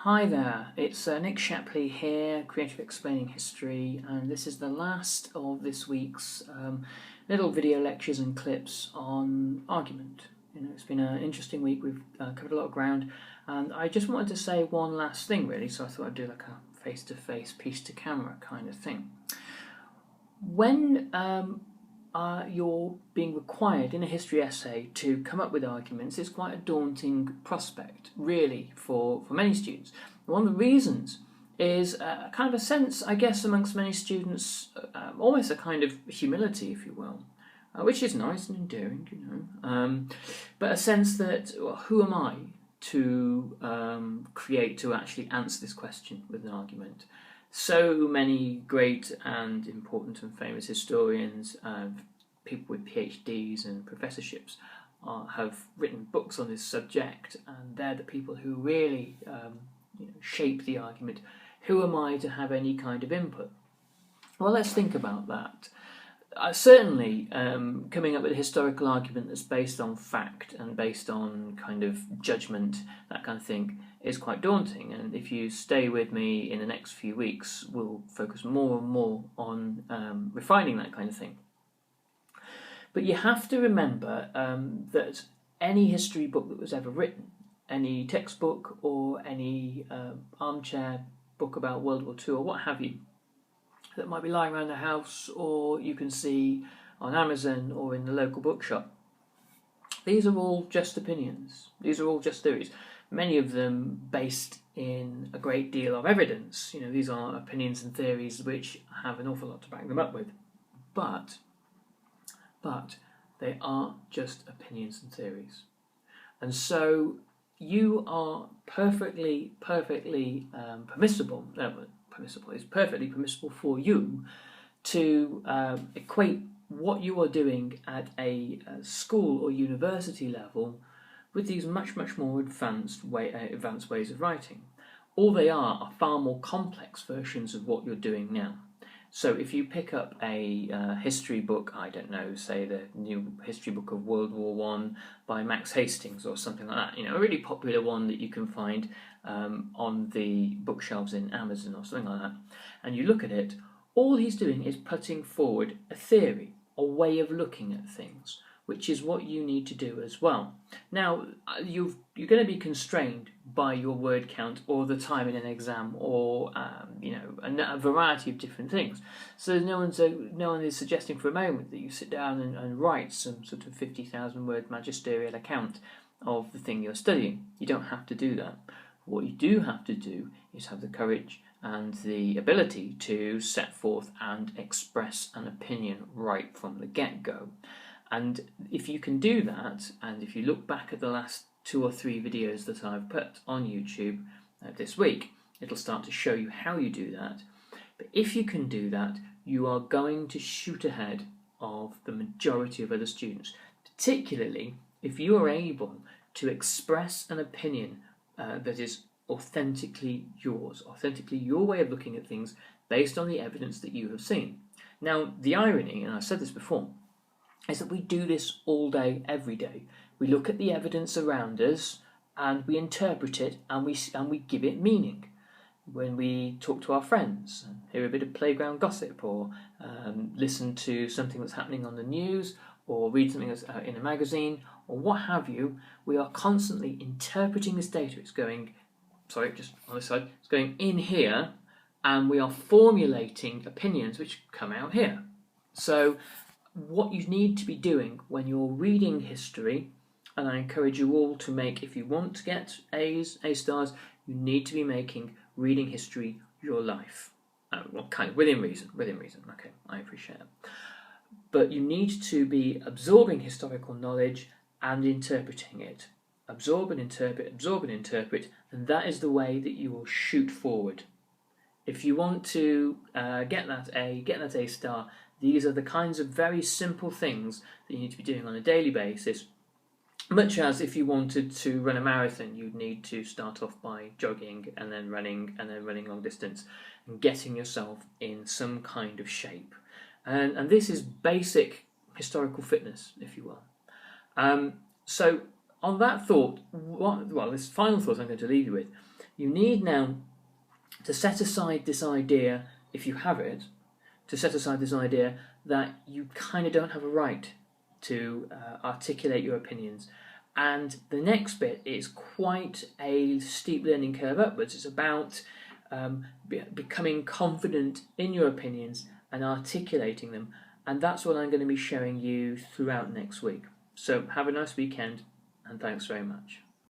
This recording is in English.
Hi there, it's Nick Shapley here, Creative Explaining History, and this is the last of this week's little video lectures and clips on argument. It's been an interesting week, we've covered a lot of ground, and I just wanted to say one last thing really, so I thought I'd do like a face-to-face, piece-to-camera kind of thing. When you're being required in a history essay to come up with arguments, it's quite a daunting prospect, really, for many students. One of the reasons is kind of a sense, I guess, amongst many students, almost a kind of humility, if you will, which is nice and endearing, but a sense that, well, who am I to to actually answer this question with an argument? So many great and important and famous historians, people with PhDs and professorships have written books on this subject, and they're the people who really shape the argument. Who am I to have any kind of input? Well, let's think about that. Certainly, coming up with a historical argument that's based on fact and based on kind of judgment, that kind of thing, is quite daunting. And if you stay with me in the next few weeks, we'll focus more and more on refining that kind of thing. But you have to remember that any history book that was ever written, any textbook or any armchair book about World War II or what have you, that might be lying around the house or you can see on Amazon or in the local bookshop. These are all just opinions. These are all just theories. Many of them based in a great deal of evidence. These are opinions and theories which have an awful lot to back them up with. But they are just opinions and theories. And so you are perfectly permissible. It's perfectly permissible for you to equate what you are doing at a school or university level with these much more advanced ways of writing. All they are far more complex versions of what you're doing now. So if you pick up a history book, I don't know, say the new history book of World War I by Max Hastings or something like that, a really popular one that you can find on the bookshelves in Amazon or something like that, and you look at it, all he's doing is putting forward a theory, a way of looking at things, which is what you need to do as well. Now, you're going to be constrained by your word count or the time in an exam or a variety of different things. So no one is suggesting for a moment that you sit down and write some sort of 50,000 word magisterial account of the thing you're studying. You don't have to do that. What you do have to do is have the courage and the ability to set forth and express an opinion right from the get-go. And if you can do that, and if you look back at the last 2 or 3 videos that I've put on YouTube this week, it'll start to show you how you do that. But if you can do that, you are going to shoot ahead of the majority of other students, particularly if you are able to express an opinion that is authentically yours, authentically your way of looking at things based on the evidence that you have seen. Now, the irony, and I've said this before, is that we do this all day, every day. We look at the evidence around us and we interpret it and we give it meaning. When we talk to our friends and hear a bit of playground gossip or listen to something that's happening on the news or read something that's in a magazine or what have you, we are constantly interpreting this data. It's going in here and we are formulating opinions which come out here. So what you need to be doing when you're reading history, and I encourage you all to make, if you want to get A's, A stars, you need to be making reading history your life. Within reason, okay, I appreciate it. But you need to be absorbing historical knowledge and interpreting it. Absorb and interpret, and that is the way that you will shoot forward. If you want to get that A star, these are the kinds of very simple things that you need to be doing on a daily basis. Much as if you wanted to run a marathon, you'd need to start off by jogging and then running long distance and getting yourself in some kind of shape. And this is basic historical fitness, if you will. So on that thought, this final thought I'm going to leave you with You need now to set aside this idea, if you have it, to set aside this idea that you kind of don't have a right to articulate your opinions. And the next bit is quite a steep learning curve upwards. It's about becoming confident in your opinions and articulating them. And that's what I'm going to be showing you throughout next week. So have a nice weekend, and thanks very much.